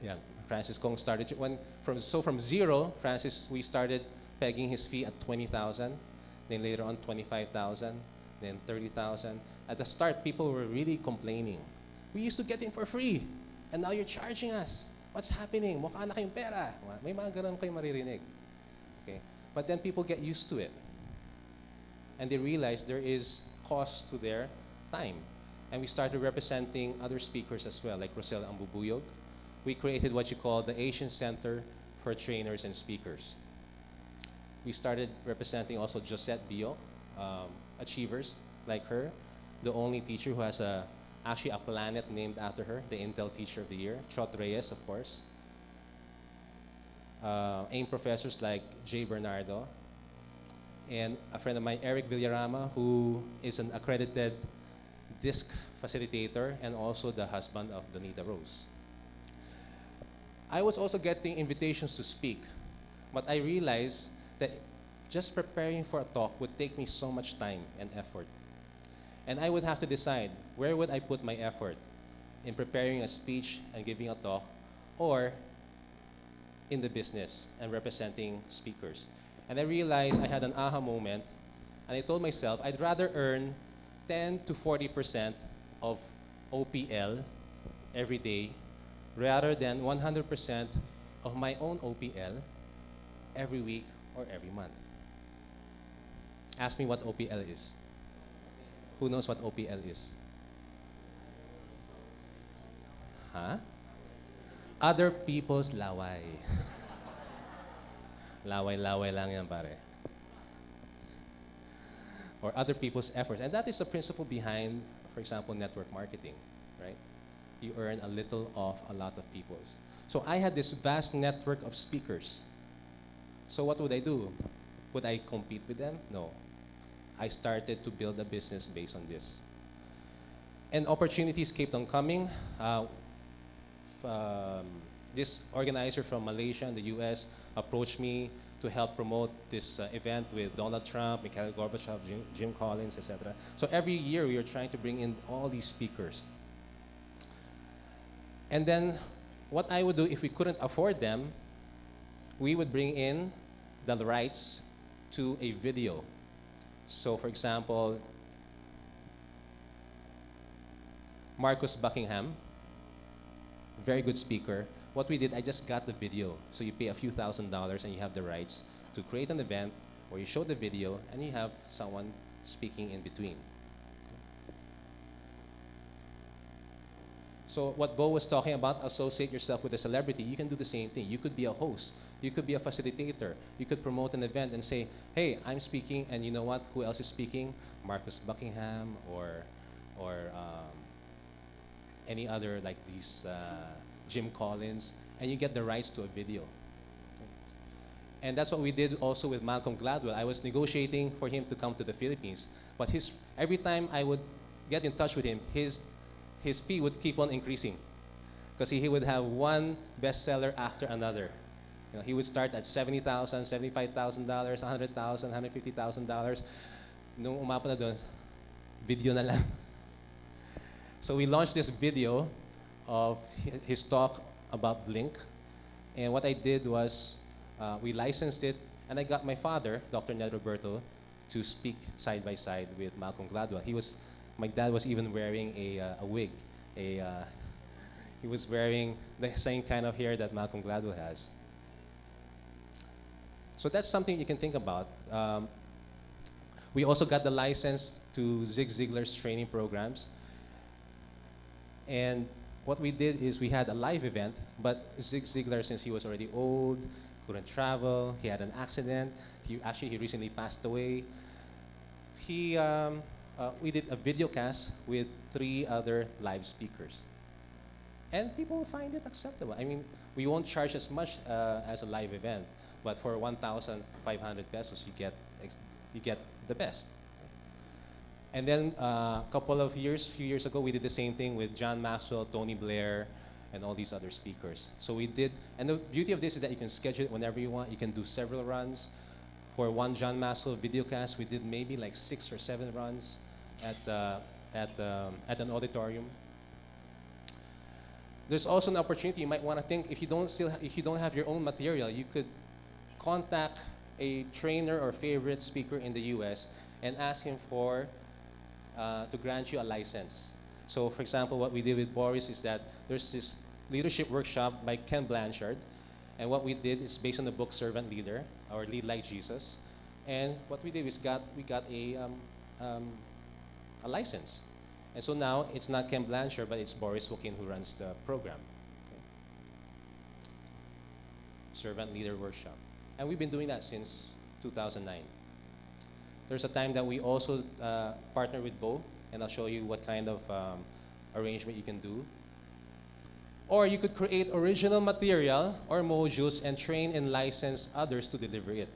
Yeah, Francis Kong started from zero. We started pegging his fee at 20,000, then later on 25,000, then 30,000. At the start, people were really complaining. We used to get in for free, and now you're charging us. What's happening? Mukha na kayong pera. May mga ganun kayong maririnig. Okay, but then people get used to it, and they realize there is cost to their time. And we started representing other speakers as well, like Rosel Ambubuyog. We created what you call the Asian Center for Trainers and Speakers. We started representing also Josette Bio, achievers like her, the only teacher who has actually a planet named after her, the Intel Teacher of the Year, Chot Reyes, of course. AIM professors like Jay Bernardo, and a friend of mine, Eric Villarama, who is an accredited disc facilitator and also the husband of Donita Rose. I was also getting invitations to speak, but I realized that just preparing for a talk would take me so much time and effort. And I would have to decide, where would I put my effort? In preparing a speech and giving a talk, or in the business and representing speakers? And I realized I had an aha moment, and I told myself I'd rather earn 10 to 40% of OPL every day rather than 100% of my own OPL every week or every month. Ask me what OPL is. Who knows what OPL is? Huh? Other people's laway. Laway-laway lang yan, pare. Or other people's efforts. And that is the principle behind, for example, network marketing, right? You earn a little off a lot of people's. So I had this vast network of speakers. So what would I do? Would I compete with them? No. I started to build a business based on this. And opportunities kept on coming. This organizer from Malaysia and the US approached me to help promote this event with Donald Trump, Mikhail Gorbachev, Jim Collins, etc. So every year we were trying to bring in all these speakers. And then what I would do if we couldn't afford them, we would bring in the rights to a video. So for example, Marcus Buckingham, very good speaker. What we did, I just got the video. So you pay a few $1,000s and you have the rights to create an event where you show the video and you have someone speaking in between. So what Bo was talking about, associate yourself with a celebrity, you can do the same thing. You could be a host. You could be a facilitator. You could promote an event and say, hey, I'm speaking, and you know what? Who else is speaking? Marcus Buckingham or any other like these Jim Collins, and you get the rights to a video. And that's what we did also with Malcolm Gladwell. I was negotiating for him to come to the Philippines, but every time I would get in touch with him, his fee would keep on increasing because he would have one bestseller after another. You know, he would start at $70,000, $75,000, $100,000, $150,000. Nung umapa na doon, video na lang. So we launched this video of his talk about Blink. And what I did was we licensed it, and I got my father, Dr. Ned Roberto, to speak side by side with Malcolm Gladwell. My dad was even wearing a wig. He was wearing the same kind of hair that Malcolm Gladwell has. So that's something you can think about. We also got the license to Zig Ziglar's training programs. And what we did is we had a live event, but Zig Ziglar, since he was already old, couldn't travel, he had an accident, he recently passed away. We did a video cast with 3 other live speakers. And people find it acceptable. I mean, we won't charge as much as a live event, but for 1,500 pesos, you get the best. And then few years ago, we did the same thing with John Maxwell, Tony Blair, and all these other speakers. So we did, and the beauty of this is that you can schedule it whenever you want. You can do several runs. For one John Maxwell videocast, we did maybe like 6 or 7 runs at an auditorium. There's also an opportunity you might want to think if you don't have your own material, you could contact a trainer or favorite speaker in the U.S. and ask him to grant you a license. So, for example, what we did with Boris is that there's this leadership workshop by Ken Blanchard, and what we did is based on the book Servant Leader, or Lead Like Jesus. And what we did is we got a license. And so now it's not Ken Blanchard, but it's Boris Joaquin who runs the program. Okay. Servant Leader Workshop. And we've been doing that since 2009. There's a time that we also partner with Bo, and I'll show you what kind of arrangement you can do. Or you could create original material or modules and train and license others to deliver it.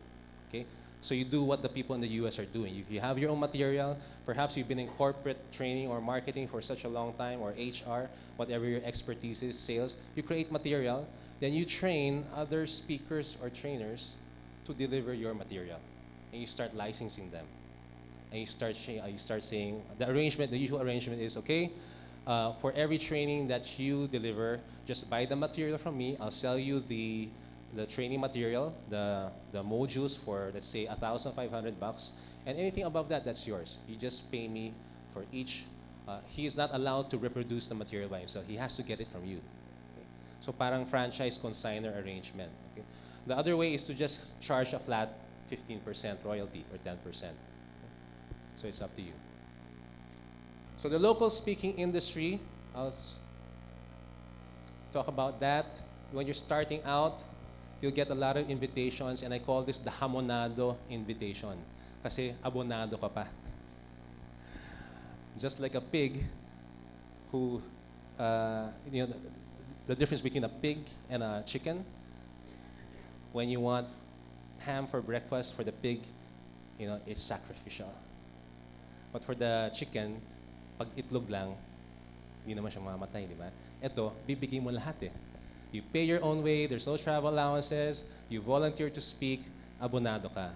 Okay? So you do what the people in the US are doing. You have your own material. Perhaps you've been in corporate training or marketing for such a long time, or HR, whatever your expertise is, sales. You create material, then you train other speakers or trainers to deliver your material. And you start licensing them. And you start saying, the usual arrangement is, okay, for every training that you deliver, just buy the material from me. I'll sell you the training material, the modules for, let's say, $1,500, and anything above that, that's yours. You just pay me for each. He is not allowed to reproduce the material by himself. He has to get it from you. Okay? So parang franchise consignor arrangement. Okay? The other way is to just charge a flat 15% royalty or 10%. Okay? So it's up to you. So the local speaking industry, I'll talk about that. When you're starting out, you'll get a lot of invitations, and I call this the hamonado invitation. Kasi abonado ka pa. Just like a pig who, the difference between a pig and a chicken, when you want ham for breakfast, for the pig, it's sacrificial. But for the chicken, pag itlog lang, hindi naman siya mamamatay, di ba? Ito, bibigay mo lahat eh. You pay your own way, there's no travel allowances, you volunteer to speak, abonado ka.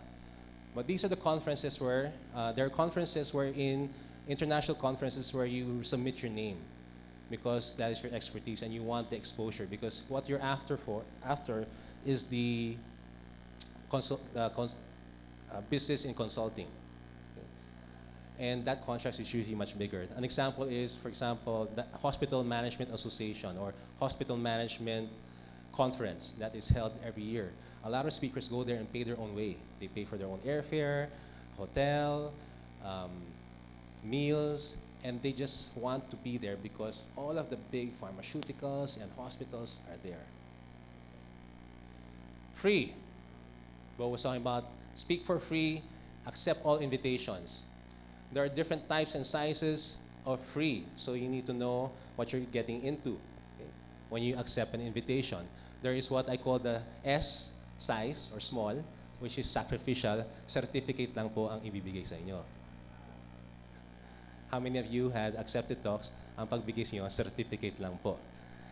But these are the conferences where, there are conferences international conferences where you submit your name because that is your expertise and you want the exposure, because what you're after is the business in consulting. And that contract is usually much bigger. An example is, for example, the Hospital Management Association or Hospital Management Conference that is held every year. A lot of speakers go there and pay their own way. They pay for their own airfare, hotel, meals, and they just want to be there because all of the big pharmaceuticals and hospitals are there. Free. Bo was talking about speak for free, accept all invitations. There are different types and sizes of free, so you need to know what you're getting into when you accept an invitation. There is what I call the S size or small, which is sacrificial. Certificate lang po ang ibibigay sa inyo. How many of you had accepted talks? Ang pagbigay sa inyo, certificate lang po.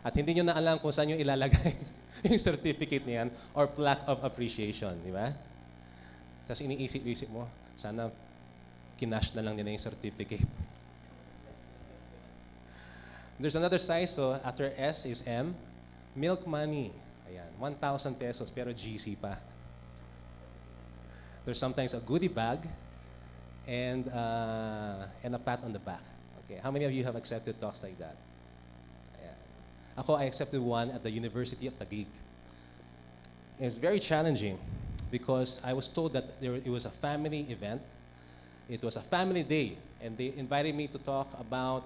At hindi nyo na alam kung saan nyo ilalagay yung certificate niyan or plaque of appreciation, di ba? Tapos iniisip-isip mo, sana kinash na lang nila yung certificate. There's another size, so after S is M. Milk money. Ayan, 1,000 pesos, pero GC pa. There's sometimes a goodie bag and a pat on the back. Okay, how many of you have accepted talks like that? Ayan. Ako, I accepted one at the University of Taguig. It was very challenging because I was told that it was a family event. It was a family day, and they invited me to talk about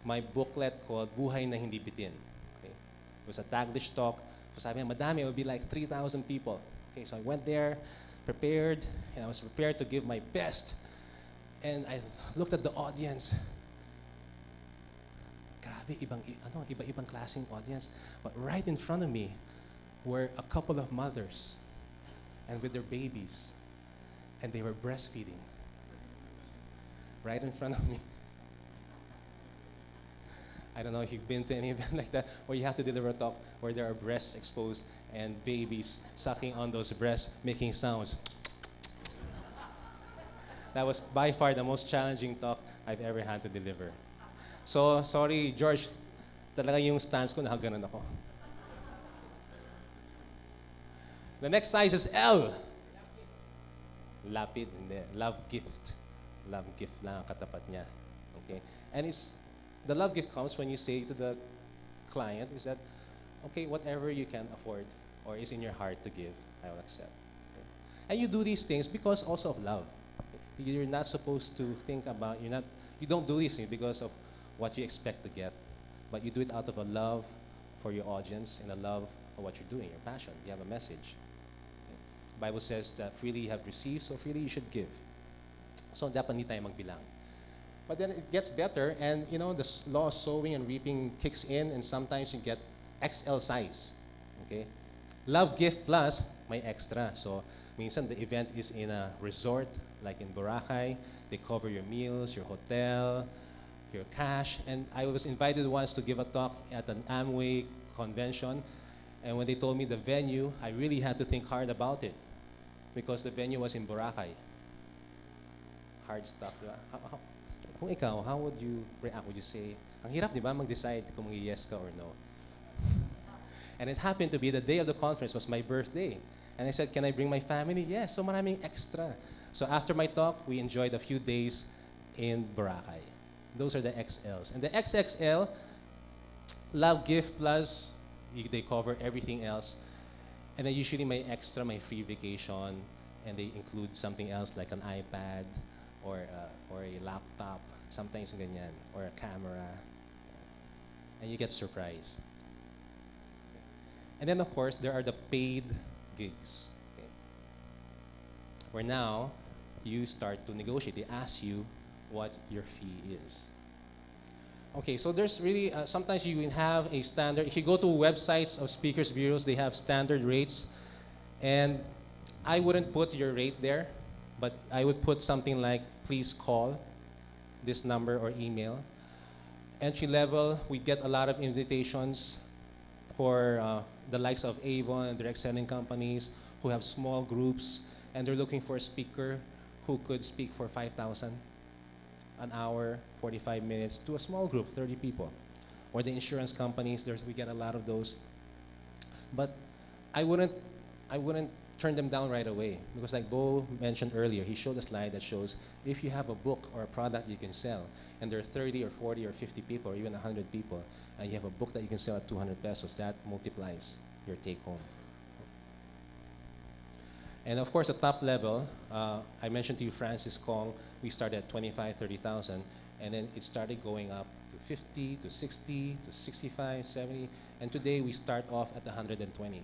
my booklet called Buhay na Hindi Bitin. Okay? It was a Taglish talk. So sabi niya, madami, it would be like 3,000 people. Okay, so I went there, prepared, and I was prepared to give my best. And I looked at the audience. Grabe, iba-ibang klaseng audience. But right in front of me were a couple of mothers and with their babies, and they were breastfeeding. Right in front of me. I don't know if you've been to any event like that where you have to deliver a talk where there are breasts exposed and babies sucking on those breasts, making sounds. That was by far the most challenging talk I've ever had to deliver. So, sorry, George, Talaga yung stance ko, nakaganon ako. The next size is L. Lapid, hindi. Love gift. Love gift lang ang katapat niya. Okay? And the love gift comes when you say to the client is that, okay, whatever you can afford or is in your heart to give, I will accept. Okay? And you do these things because also of love. You're not supposed to think about, you don't do these things because of what you expect to get, but you do it out of a love for your audience and a love for what you're doing, your passion. You have a message. Okay? The Bible says that freely you have received, so freely you should give. So dapat hindi tayo magbilang. But then it gets better, and the law of sowing and reaping kicks in, and sometimes you get XL size. Okay? Love gift plus may extra. So minsan the event is in a resort, like in Boracay. They cover your meals, your hotel, your cash. And I was invited once to give a talk at an Amway convention. And when they told me the venue, I really had to think hard about it because the venue was in Boracay. Hard stuff, diba? Kung ikaw, how would you react? Would you say, ang hirap, di ba, mag-decide kung yes ka or no? And it happened to be the day of the conference was my birthday. And I said, can I bring my family? Yes, so maraming extra. So after my talk, we enjoyed a few days in Boracay. Those are the XLs. And the XXL, love gift plus, they cover everything else. And then usually my extra, my free vacation, and they include something else like an iPad or a laptop, sometimes ganyan, or a camera. And you get surprised. And then of course, there are the paid gigs. Okay? Where now, you start to negotiate. They ask you what your fee is. Okay, so there's really, sometimes you have a standard. If you go to websites of speakers bureaus, they have standard rates. And I wouldn't put your rate there, but I would put something like, please call this number or email. Entry level, we get a lot of invitations for the likes of Avon and direct selling companies who have small groups, and they're looking for a speaker who could speak for 5,000 an hour, 45 minutes to a small group, 30 people. Or the insurance companies, we get a lot of those. But I wouldn't turn them down right away because like Bo mentioned earlier, he showed a slide that shows if you have a book or a product you can sell, and there are 30 or 40 or 50 people or even 100 people, and you have a book that you can sell at 200 pesos, that multiplies your take home. And of course, the top level, I mentioned to you Francis Kong, we started at 25, 30,000, and then it started going up to 50, to 60, to 65, 70, and today we start off at 120.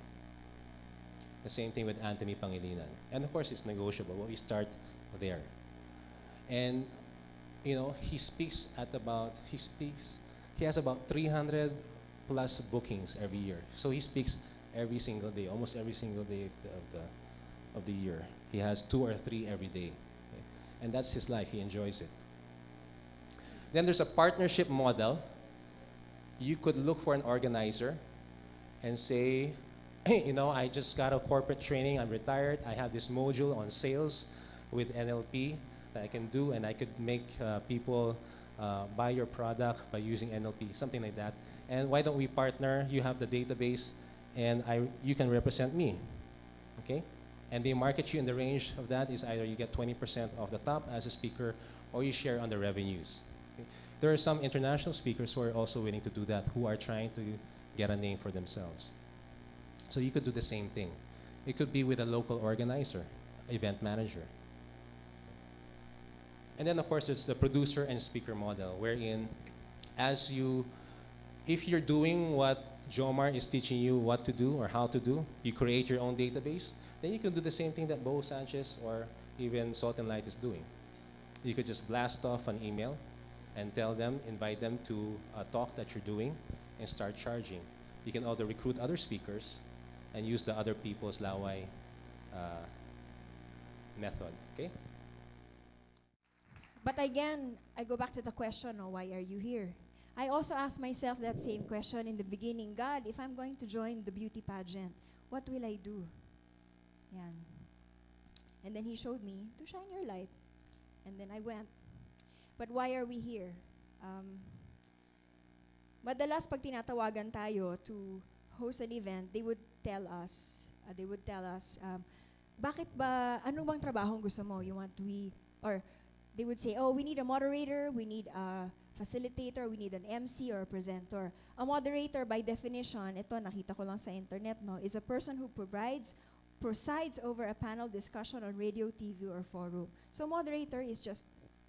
The same thing with Anthony Pangilinan. And of course, it's negotiable, but we start there. And, he has about 300 plus bookings every year. So he speaks every single day, almost every single day of the year. He has 2 or 3 every day. Okay? And that's his life, he enjoys it. Then there's a partnership model. You could look for an organizer and say, I just got a corporate training, I'm retired, I have this module on sales with NLP that I can do, and I could make people buy your product by using NLP, something like that. And why don't we partner? You have the database, and you can represent me, okay? And they market you in the range of that is either you get 20% off the top as a speaker, or you share on the revenues. Okay? There are some international speakers who are also willing to do that, who are trying to get a name for themselves. So you could do the same thing. It could be with a local organizer, event manager. And then of course there's the producer and speaker model, wherein if you're doing what Jomar is teaching you what to do or how to do, you create your own database, then you can do the same thing that Bo Sanchez or even Salt and Light is doing. You could just blast off an email and invite them to a talk that you're doing and start charging. You can also recruit other speakers and use the other people's laway method, okay? But again, I go back to the question, why are you here? I also asked myself that same question in the beginning. God, if I'm going to join the beauty pageant, what will I do? Yan. And then he showed me to shine your light. And then I went. But why are we here? madalas pag tinatawagan tayo to host an event, they would tell us, bakit ba, ano bang trabahong gusto mo? Or they would say, oh, we need a moderator, we need a facilitator, we need an MC or a presenter. A moderator, by definition, ito nakita ko lang sa internet, no, is a person who presides over a panel discussion on radio, TV, or forum. So moderator is just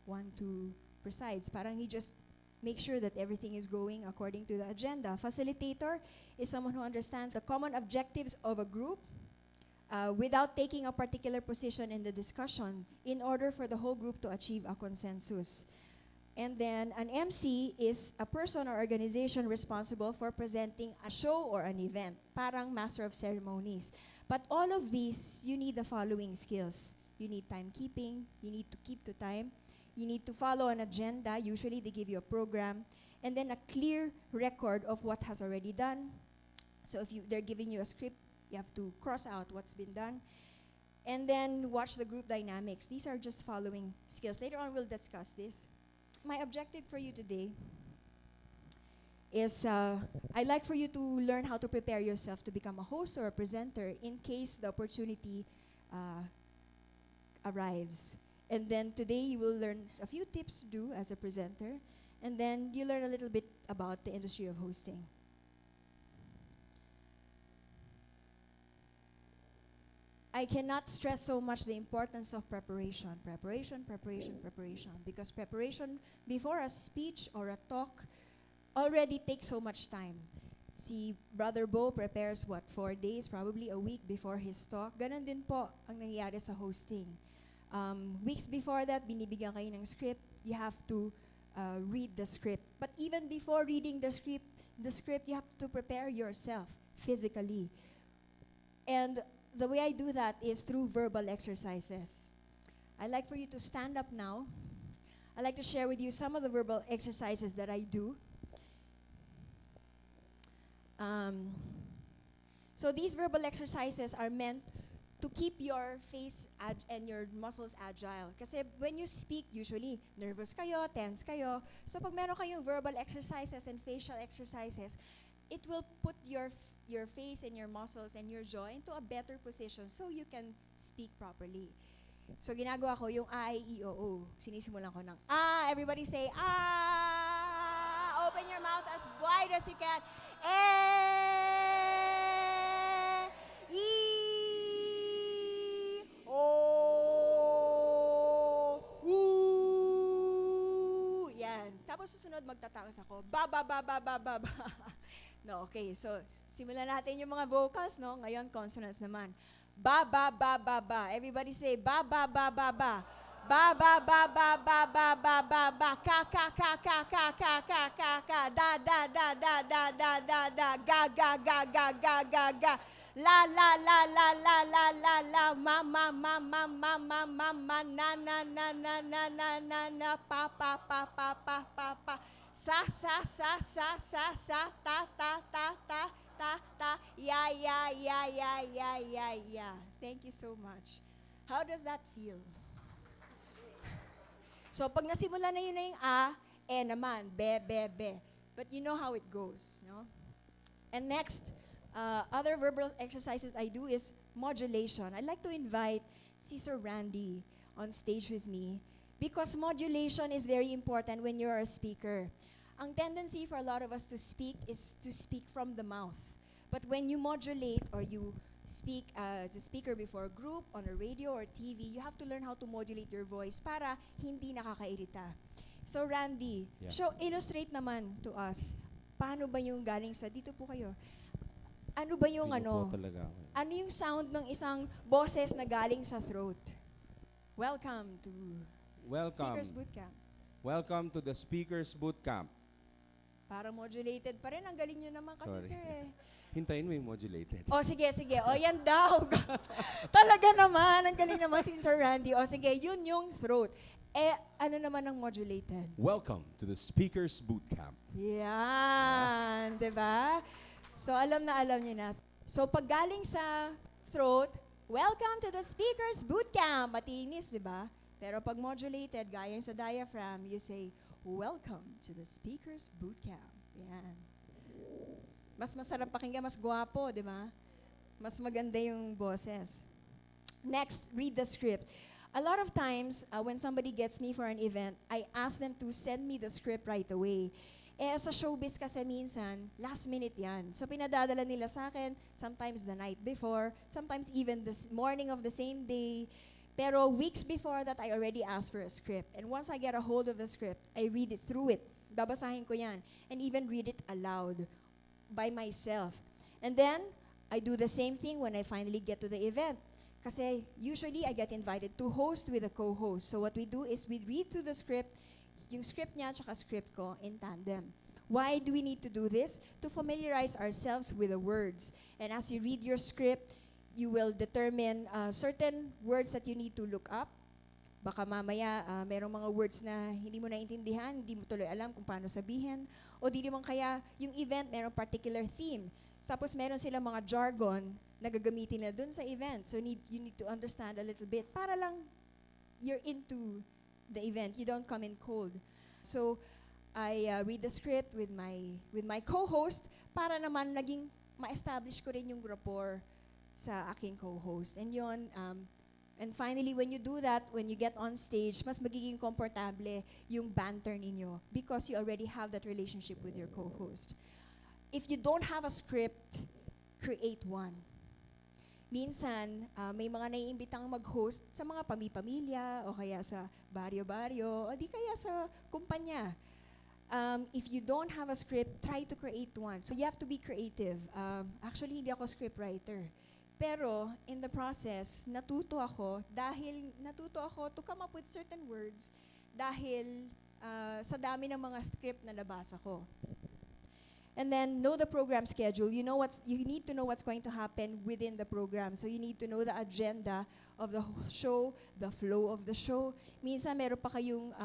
one to presides. Parang he just makes sure that everything is going according to the agenda. Facilitator is someone who understands the common objectives of a group without taking a particular position in the discussion in order for the whole group to achieve a consensus. And then an MC is a person or organization responsible for presenting a show or an event, parang master of ceremonies. But all of these, you need the following skills. You need timekeeping, you need to keep to time, you need to follow an agenda, usually they give you a program, and then a clear record of what has already done. So if they're giving you a script, you have to cross out what's been done. And then watch the group dynamics. These are just following skills. Later on, we'll discuss this. My objective for you today is I'd like for you to learn how to prepare yourself to become a host or a presenter in case the opportunity arrives. And then today you will learn a few tips to do as a presenter, and then you learn a little bit about the industry of hosting. I cannot stress so much the importance of preparation. Preparation. Because preparation before a speech or a talk already takes so much time. Si Brother Bo prepares 4 days, probably a week before his talk. Ganon din po ang nangyayari sa hosting. Weeks before that, binibigyan kayo ng script. You have to read the script. But even before reading the script, you have to prepare yourself physically. And the way I do that is through verbal exercises. I'd like for you to stand up now. I'd like to share with you some of the verbal exercises that I do. So these verbal exercises are meant to keep your face and your muscles agile. Kasi when you speak, usually, nervous kayo, tense kayo. So pag meron kayong verbal exercises and facial exercises, it will put your face and your muscles and your jaw into a better position so you can speak properly. So ginagawa ko yung I, E, O, O. Sinisimulan ko ng everybody say open your mouth as wide as you can. E, O, U. Yan. Tapos susunod magtatakas ako. Ba. No, okay. So, simulan natin yung mga vocals, no? Ngayon, consonants naman. Ba. Everybody say ba. Ba. Ka. Da. Ga. La. Ma. Na. Pa. Sa. Ta. Ya. Thank you so much. How does that feel? So, pag nasimula na yun na yung naman, be. But you know how it goes, no? And next, other verbal exercises I do is modulation. I'd like to invite Sir Randy on stage with me because modulation is very important when you're a speaker. Ang tendency for a lot of us to speak is to speak from the mouth. But when you modulate or you speak as a speaker before a group, on a radio or TV, you have to learn how to modulate your voice para hindi nakakairita. So Randy, illustrate naman to us, paano ba yung galing sa, dito po kayo, ano ba yung ano yung sound ng isang boses na galing sa throat? Welcome to Speakers Bootcamp. Welcome to the Speakers Bootcamp. Parang modulated pa rin. Ang galing nyo naman kasi, sir eh. Hintayin mo yung modulated. O, sige. O, yan daw. Talaga naman. Ang galing naman si Sir Randy. O, sige, yun yung throat. Ano naman ang modulated? Welcome to the Speakers Bootcamp. Yan. Diba? So, alam niyo na. So, pag galing sa throat, welcome to the Speakers Bootcamp. Matinis, diba? Pero pag modulated, gaya sa diaphragm, you say, welcome to the Speakers Bootcamp. Yan. Mas masarap pakinggan, mas gwapo, di ba? Mas maganda yung boses. Next, read the script. A lot of times, when somebody gets me for an event, I ask them to send me the script right away. Eh, sa showbiz kasi minsan, last minute yan. So, pinadadala nila sa akin, sometimes the night before, sometimes even the morning of the same day. Pero weeks before that, I already asked for a script. And once I get a hold of the script, I read it through it. Babasahin ko yan. And even read it aloud by myself. And then, I do the same thing when I finally get to the event. Kasi usually, I get invited to host with a co-host. So what we do is we read through the script, yung script niya tsaka script ko in tandem. Why do we need to do this? To familiarize ourselves with the words. And as you read your script, you will determine certain words that you need to look up. Baka mamaya merong mga words na hindi mo naintindihan, hindi mo tuloy alam kung paano sabihin. O di naman kaya yung event merong particular theme. Tapos meron silang mga jargon na gagamitin na dun sa event. So you need to understand a little bit para lang you're into the event. You don't come in cold. So I read the script with my co-host para naman naging ma-establish ko rin yung rapport sa aking co-host. And yun, and finally, when you do that, when you get on stage, mas magiging komportable yung banter ninyo because you already have that relationship with your co-host. If you don't have a script, create one. Minsan, may mga naiimbitang mag-host sa mga pamilya o kaya sa baryo-baryo o di kaya sa kumpanya. If you don't have a script, try to create one. So you have to be creative. Actually, hindi ako script writer. Pero, in the process, natuto ako to come up with certain words dahil sa dami ng mga script na nabasa ko. And then, know the program schedule. You need to know what's going to happen within the program. So you need to know the agenda of the show, the flow of the show. Minsan, meron pa kayong,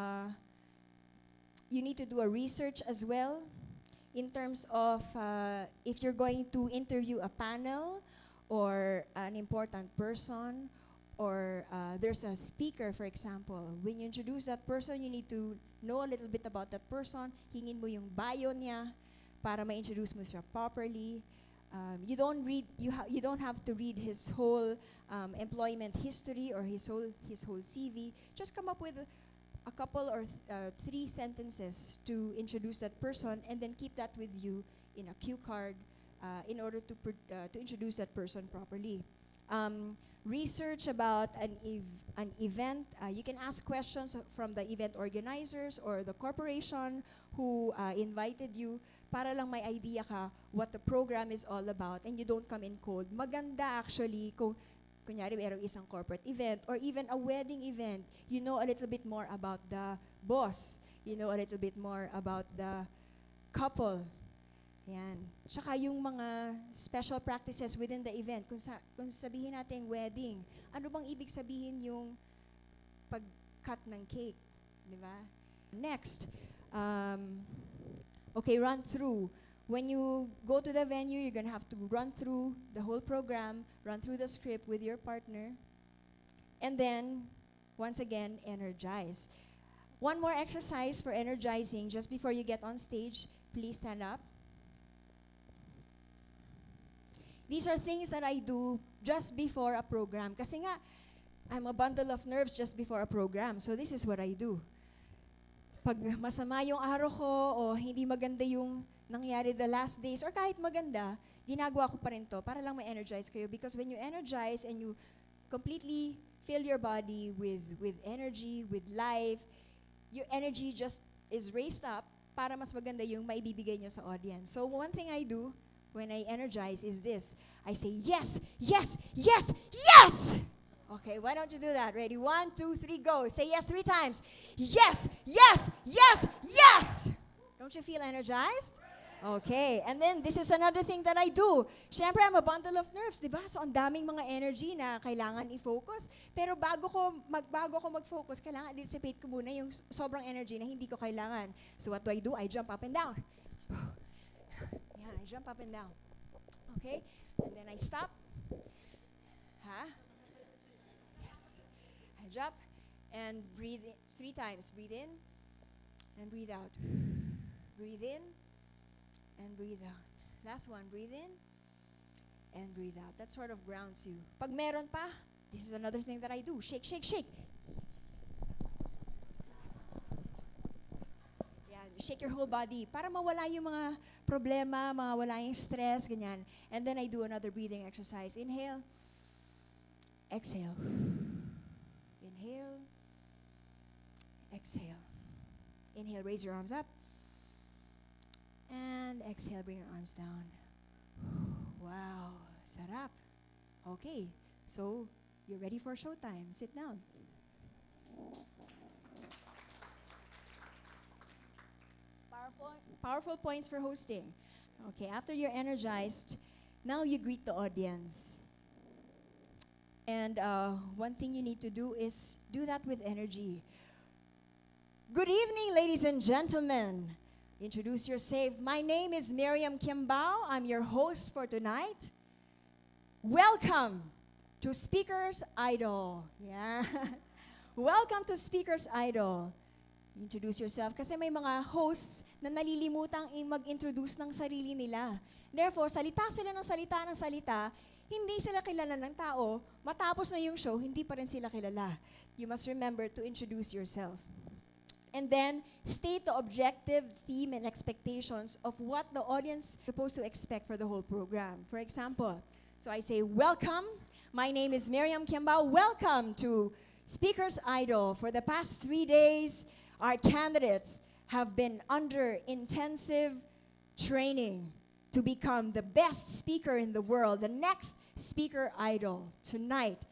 you need to do a research as well in terms of if you're going to interview a panel or an important person, or there's a speaker, for example. When you introduce that person, you need to know a little bit about that person. Hingin mo yung bio niya para ma-introduce mo siya properly. You don't have to read his whole employment history or his whole CV. Just come up with a couple or 3 sentences to introduce that person, and then keep that with you in a cue card in order to introduce that person properly. Research about an event. You can ask questions from the event organizers or the corporation who invited you para lang may idea ka what the program is all about and you don't come in cold. Maganda actually kung kunyari mayroong isang corporate event or even a wedding event, you know a little bit more about the boss. You know a little bit more about the couple. Yan. Tsaka yung mga special practices within the event. Kung sabihin natin wedding, ano bang ibig sabihin yung pag-cut ng cake? Di ba? Next, run through. When you go to the venue, you're gonna have to run through the whole program, run through the script with your partner, and then, once again, energize. One more exercise for energizing just before you get on stage. Please stand up. These are things that I do just before a program. Kasi nga, I'm a bundle of nerves just before a program. So this is what I do. Pag masama yung araw ko o hindi maganda yung nangyari the last days or kahit maganda, ginagawa ko pa rin to para lang ma-energize kayo. Because when you energize and you completely fill your body with energy, with life, your energy just is raised up para mas maganda yung maibibigay nyo sa audience. So one thing I do when I energize is this. I say, yes, yes, yes, yes! Okay, why don't you do that? Ready? 1, 2, 3, go. Say yes 3 times. Yes, yes, yes, yes! Don't you feel energized? Okay, and then this is another thing that I do. Siyempre, I'm a bundle of nerves, di ba? So, ang daming mga energy na kailangan i-focus. Pero bago ko mag-focus, kailangan i-dissipate ko muna yung sobrang energy na hindi ko kailangan. So, what do? I jump up and down. I jump up and down. Okay? And then I stop. Yes. I jump and breathe in 3 times. Breathe in and breathe out. Breathe in and breathe out. Last one, breathe in and breathe out. That sort of grounds you. Pag meron pa, this is another thing that I do. Shake, shake, shake. Yan, shake your whole body para mawala yung mga problema, mawala yung stress, ganyan. And then I do another breathing exercise. Inhale. Exhale. Inhale. Exhale. Inhale, raise your arms up. And exhale, bring your arms down. Wow, sarap. Okay, so you're ready for showtime. Sit down. Powerful points for hosting. Okay, after you're energized, now you greet the audience. And one thing you need to do is do that with energy. Good evening, ladies and gentlemen. Introduce yourself. My name is Miriam Kimbao. I'm your host for tonight. Welcome to Speakers Idol. Yeah. Welcome to Speakers Idol. Introduce yourself kasi may mga hosts na nalilimutang mag-introduce ng sarili nila. Therefore, salita sila ng salita, hindi sila kilala ng tao, matapos na yung show, hindi pa rin sila kilala. You must remember to introduce yourself. And then, state the objective, theme, and expectations of what the audience is supposed to expect for the whole program. For example, so I say, welcome, my name is Miriam Kimbao. Welcome to Speakers Idol. For the past 3 days, our candidates have been under intensive training to become the best speaker in the world, the next Speaker Idol. Tonight,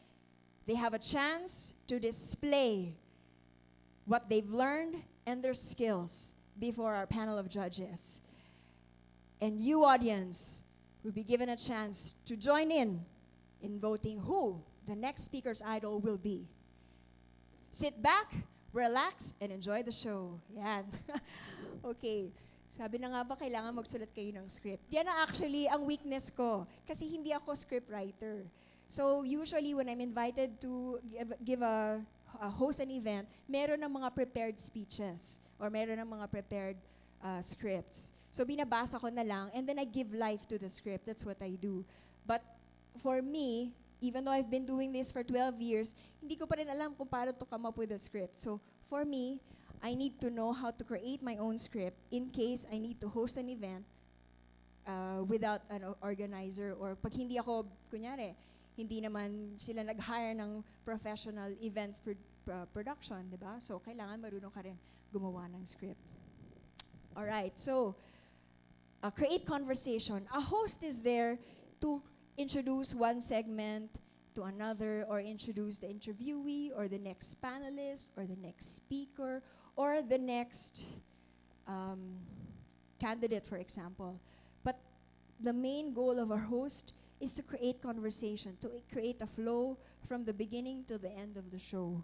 they have a chance to display what they've learned and their skills before our panel of judges. And you, audience, will be given a chance to join in voting who the next Speaker's Idol will be. Sit back, relax, and enjoy the show. Yan. Okay. Sabi na nga ba, kailangan magsulat kayo ng script. Yan na actually ang weakness ko. Kasi hindi ako script writer. So usually when I'm invited to give a host an event, meron ng mga prepared speeches or meron ng mga prepared scripts. So binabasa ko na lang and then I give life to the script. That's what I do. But for me, even though I've been doing this for 12 years, hindi ko pa rin alam kung paano to come up with a script. So for me, I need to know how to create my own script in case I need to host an event without an organizer or pag hindi ako, kunyari, hindi naman sila nag-hire ng professional events production, di ba? So, kailangan marunong ka rin gumawa ng script. Alright, so, create conversation. A host is there to introduce one segment to another or introduce the interviewee or the next panelist or the next speaker or the next candidate, for example. But the main goal of our host is to create conversation, to create a flow from the beginning to the end of the show.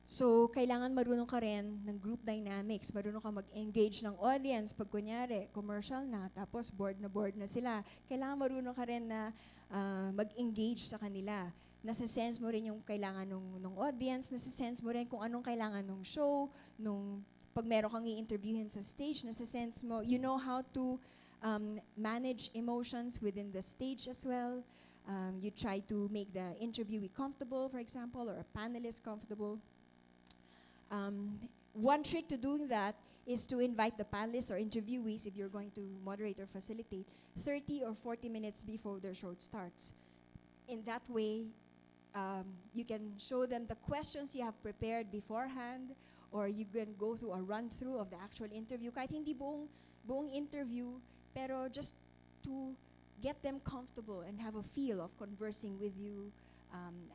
So, kailangan marunong ka rin ng group dynamics, marunong ka mag-engage ng audience. Pag kunyari, commercial na, tapos board na sila, kailangan marunong ka rin na mag-engage sa kanila. Nasa-sense mo rin yung kailangan ng audience, nasa-sense mo rin kung anong kailangan ng show, pag meron kang i-interviewin sa stage, nasa-sense mo, you know how to manage emotions within the stage as well. You try to make the interviewee comfortable, for example, or a panelist comfortable. One trick to doing that is to invite the panelists or interviewees, if you're going to moderate or facilitate, 30 or 40 minutes before their show starts. In that way, you can show them the questions you have prepared beforehand, or you can go through a run-through of the actual interview. Kahit hindi buong interview, pero just to get them comfortable and have a feel of conversing with you,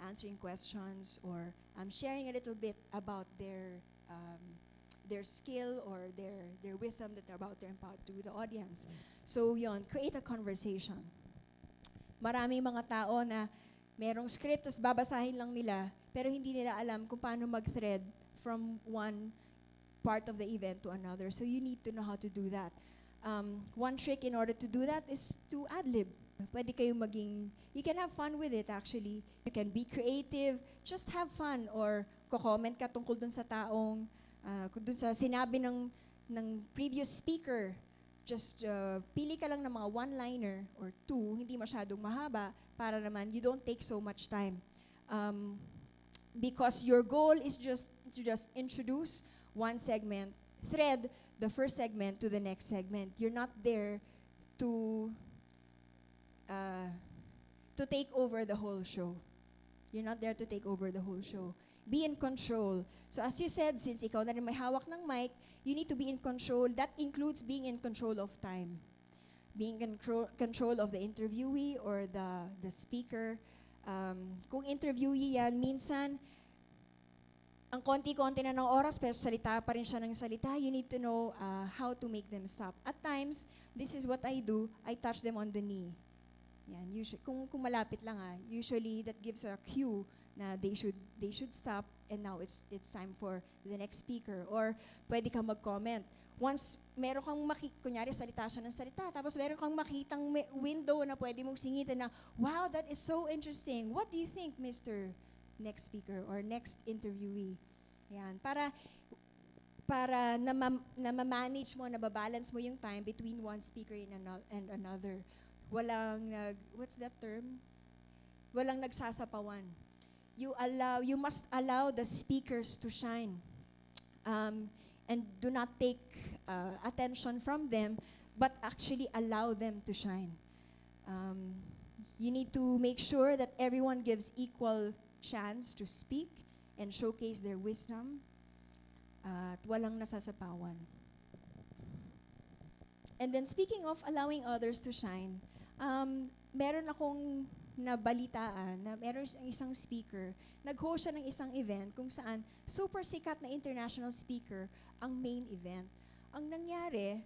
answering questions, or sharing a little bit about their skill or their wisdom that they're about to impart to the audience. So yon, create a conversation. Maraming mga tao na merong script, tapos babasahin lang nila, pero hindi nila alam kung paano mag-thread from one part of the event to another. So you need to know how to do that. One trick in order to do that is to ad-lib. Pwede kayong you can have fun with it actually. You can be creative, just have fun, or ko-comment ka tungkol dun sa taong, dun sa sinabi ng previous speaker, just pili ka lang ng mga one-liner or two, hindi masyadong mahaba, para naman you don't take so much time. Because your goal is just to just introduce one segment, thread the first segment to the next segment. You're not there to take over the whole show. You're not there to take over the whole show. Be in control. So as you said, since ikaw na rin may hawak ng mic, you need to be in control. That includes being in control of time. Being in control of the interviewee or the speaker. Kung interviewee yan, minsan, ang konti-konti na ng oras, pero salita pa rin siya ng salita, you need to know how to make them stop. At times, this is what I do, I touch them on the knee. Yan, usually, kung malapit lang usually that gives a cue na they should stop, and now it's time for the next speaker. Or pwede kang mag-comment. Once meron kang kunyari salita siya ng salita, tapos meron kang makitang window na pwede mong singitan na, wow, that is so interesting. What do you think, Mr. Next speaker or next interviewee? Yan, para na-manage mo, nababalance mo yung time between one speaker and another. Walang what's that term? Walang nagsasapawan. You must allow the speakers to shine. And do not take attention from them, but actually allow them to shine. You need to make sure that everyone gives equal chance to speak and showcase their wisdom. At walang nasasapawan. And then speaking of allowing others to shine, meron akong nabalitaan na meron isang speaker, nag-host siya ng isang event kung saan super sikat na international speaker ang main event. Ang nangyari,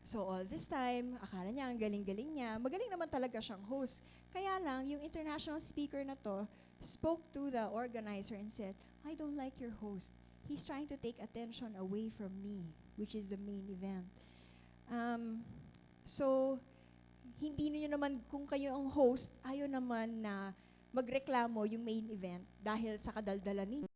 so all this time, akala niya ang galing-galing niya, magaling naman talaga siyang host. Kaya lang, yung international speaker na to spoke to the organizer and said, I don't like your host. He's trying to take attention away from me, which is the main event. So, hindi niyo naman, kung kayo ang host, ayaw naman na magreklamo yung main event dahil sa kadaldalan ninyo.